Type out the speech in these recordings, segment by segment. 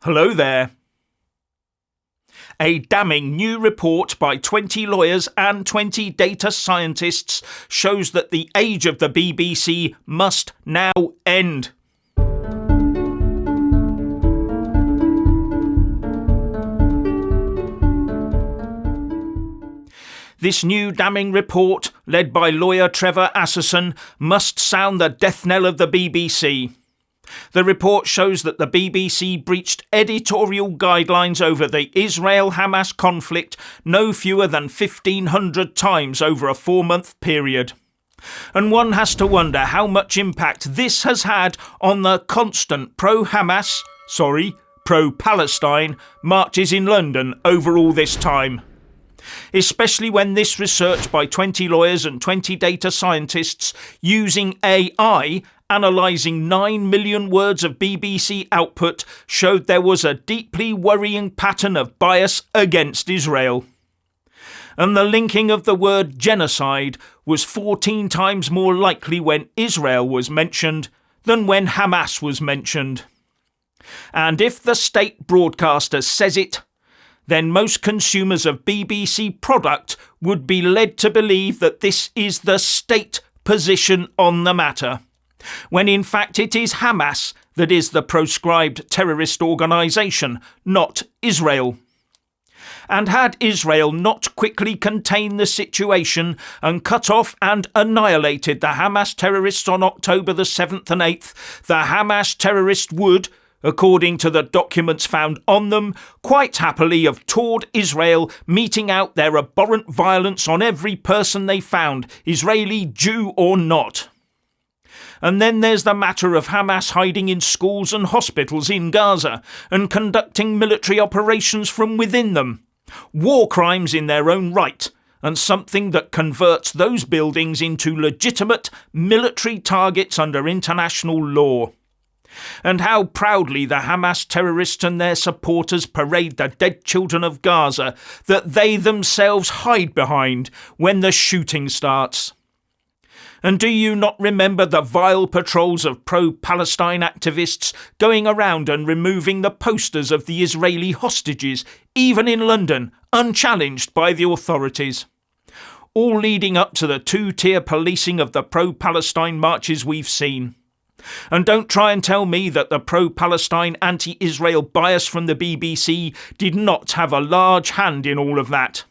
Hello there. A damning new report by 20 lawyers and 20 data scientists shows that the age of the BBC must now end. This new damning report, led by lawyer Trevor Asserson, must sound the death knell of the BBC. The report shows that the BBC breached editorial guidelines over the Israel-Hamas conflict no fewer than 1,500 times over a 4-month period. And one has to wonder how much impact this has had on the constant pro-Palestine marches in London over all this time. Especially when this research by 20 lawyers and 20 data scientists using AI analysing 9 million words of BBC output showed there was a deeply worrying pattern of bias against Israel. And the linking of the word genocide was 14 times more likely when Israel was mentioned than when Hamas was mentioned. And if the state broadcaster says it, then most consumers of BBC product would be led to believe that this is the state position on the matter, when in fact it is Hamas that is the proscribed terrorist organisation, not Israel. And had Israel not quickly contained the situation and cut off and annihilated the Hamas terrorists on October the 7th and 8th, the Hamas terrorists would, according to the documents found on them, quite happily have toured Israel, meting out their abhorrent violence on every person they found, Israeli, Jew or not. And then there's the matter of Hamas hiding in schools and hospitals in Gaza and conducting military operations from within them. War crimes in their own right, and something that converts those buildings into legitimate military targets under international law. And how proudly the Hamas terrorists and their supporters parade the dead children of Gaza that they themselves hide behind when the shooting starts. And do you not remember the vile patrols of pro-Palestine activists going around and removing the posters of the Israeli hostages, even in London, unchallenged by the authorities? All leading up to the two-tier policing of the pro-Palestine marches we've seen. And don't try and tell me that the pro-Palestine anti-Israel bias from the BBC did not have a large hand in all of that.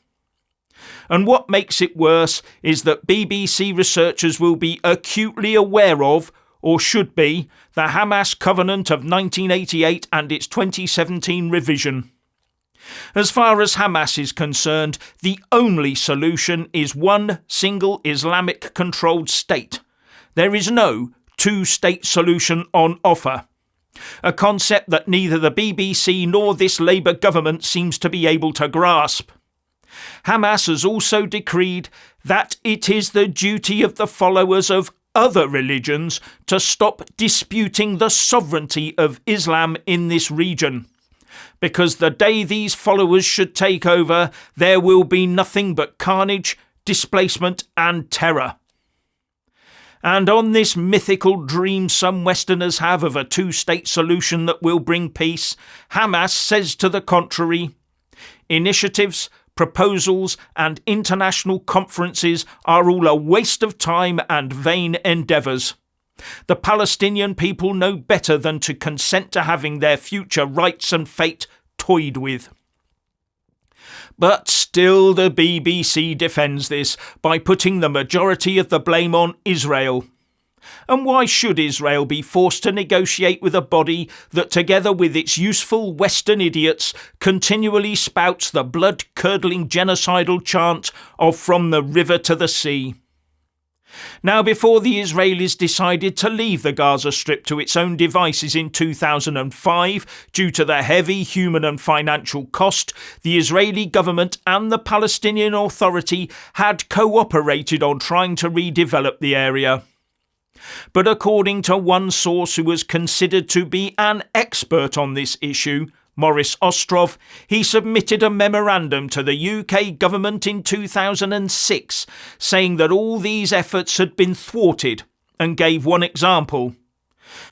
And what makes it worse is that BBC researchers will be acutely aware of, or should be, the Hamas Covenant of 1988 and its 2017 revision. As far as Hamas is concerned, the only solution is one single Islamic-controlled state. There is no two-state solution on offer. A concept that neither the BBC nor this Labour government seems to be able to grasp. Hamas has also decreed that it is the duty of the followers of other religions to stop disputing the sovereignty of Islam in this region. Because the day these followers should take over, there will be nothing but carnage, displacement and terror. And on this mythical dream some Westerners have of a two-state solution that will bring peace, Hamas says to the contrary. Initiatives, proposals and international conferences are all a waste of time and vain endeavours. The Palestinian people know better than to consent to having their future rights and fate toyed with. But still the BBC defends this by putting the majority of the blame on Israel. And why should Israel be forced to negotiate with a body that, together with its useful Western idiots, continually spouts the blood-curdling genocidal chant of "from the river to the sea"? Now, before the Israelis decided to leave the Gaza Strip to its own devices in 2005, due to the heavy human and financial cost, the Israeli government and the Palestinian Authority had cooperated on trying to redevelop the area. But according to one source who was considered to be an expert on this issue, Maurice Ostrov, he submitted a memorandum to the UK government in 2006 saying that all these efforts had been thwarted, and gave one example.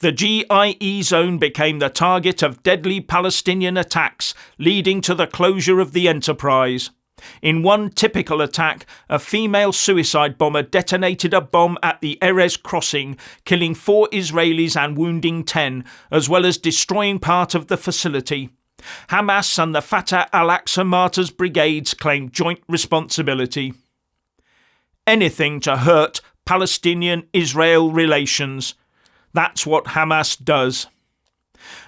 The GIE zone became the target of deadly Palestinian attacks, leading to the closure of the enterprise. In one typical attack, a female suicide bomber detonated a bomb at the Erez crossing, killing 4 Israelis and wounding 10, as well as destroying part of the facility. Hamas and the Fatah al-Aqsa Martyrs Brigades claimed joint responsibility. Anything to hurt Palestinian-Israel relations. That's what Hamas does.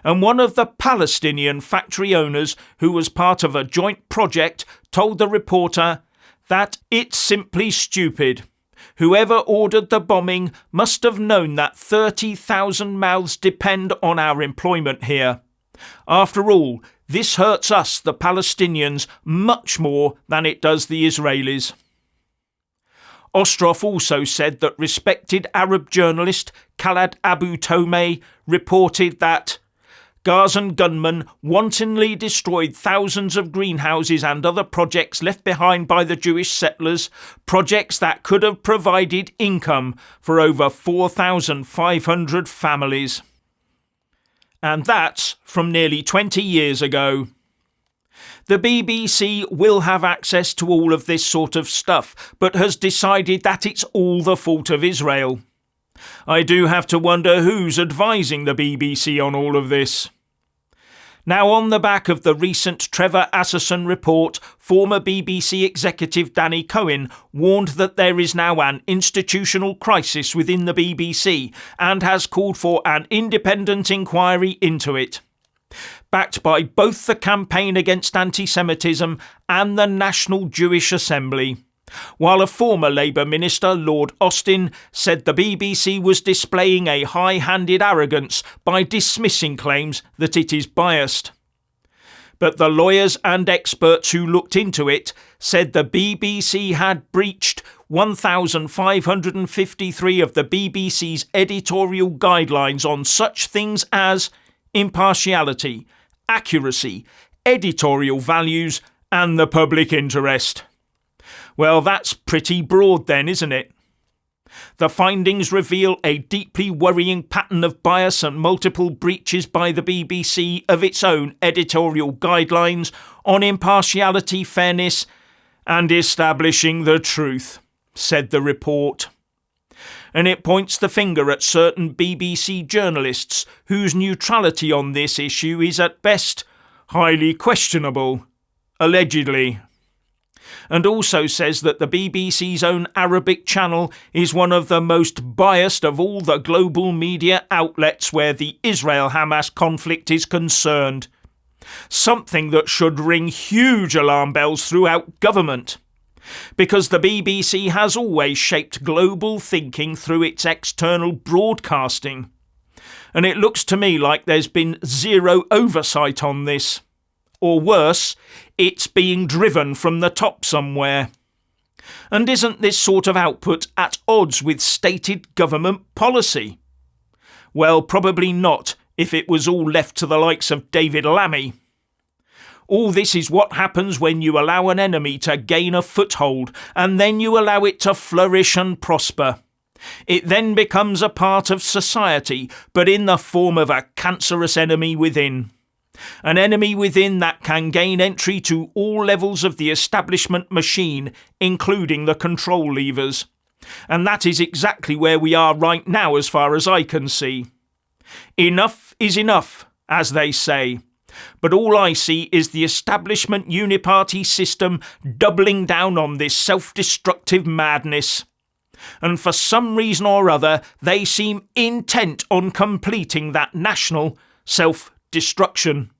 And one of the Palestinian factory owners, who was part of a joint project, told the reporter that it's simply stupid. Whoever ordered the bombing must have known that 30,000 mouths depend on our employment here. After all, this hurts us, the Palestinians, much more than it does the Israelis. Ostrov also said that respected Arab journalist Khaled Abu Tomei reported that Gazan gunmen wantonly destroyed thousands of greenhouses and other projects left behind by the Jewish settlers, projects that could have provided income for over 4,500 families. And that's from nearly 20 years ago. The BBC will have access to all of this sort of stuff, but has decided that it's all the fault of Israel. I do have to wonder who's advising the BBC on all of this. Now, on the back of the recent Trevor Assasson report, former BBC executive Danny Cohen warned that there is now an institutional crisis within the BBC and has called for an independent inquiry into it. Backed by both the Campaign Against Anti-Semitism and the National Jewish Assembly. While a former Labour minister, Lord Austin, said the BBC was displaying a high-handed arrogance by dismissing claims that it is biased. But the lawyers and experts who looked into it said the BBC had breached 1,553 of the BBC's editorial guidelines on such things as impartiality, accuracy, editorial values, and the public interest. Well, that's pretty broad then, isn't it? The findings reveal a deeply worrying pattern of bias and multiple breaches by the BBC of its own editorial guidelines on impartiality, fairness, and establishing the truth, said the report. And it points the finger at certain BBC journalists whose neutrality on this issue is at best highly questionable, allegedly. And also says that the BBC's own Arabic channel is one of the most biased of all the global media outlets where the Israel-Hamas conflict is concerned. Something that should ring huge alarm bells throughout government. Because the BBC has always shaped global thinking through its external broadcasting. And it looks to me like there's been zero oversight on this. Or worse, it's being driven from the top somewhere. And isn't this sort of output at odds with stated government policy? Well, probably not, if it was all left to the likes of David Lammy. All this is what happens when you allow an enemy to gain a foothold, and then you allow it to flourish and prosper. It then becomes a part of society, but in the form of a cancerous enemy within. An enemy within that can gain entry to all levels of the establishment machine, including the control levers. And that is exactly where we are right now as far as I can see. Enough is enough, as they say. But all I see is the establishment uniparty system doubling down on this self-destructive madness. And for some reason or other, they seem intent on completing that national self-destruction.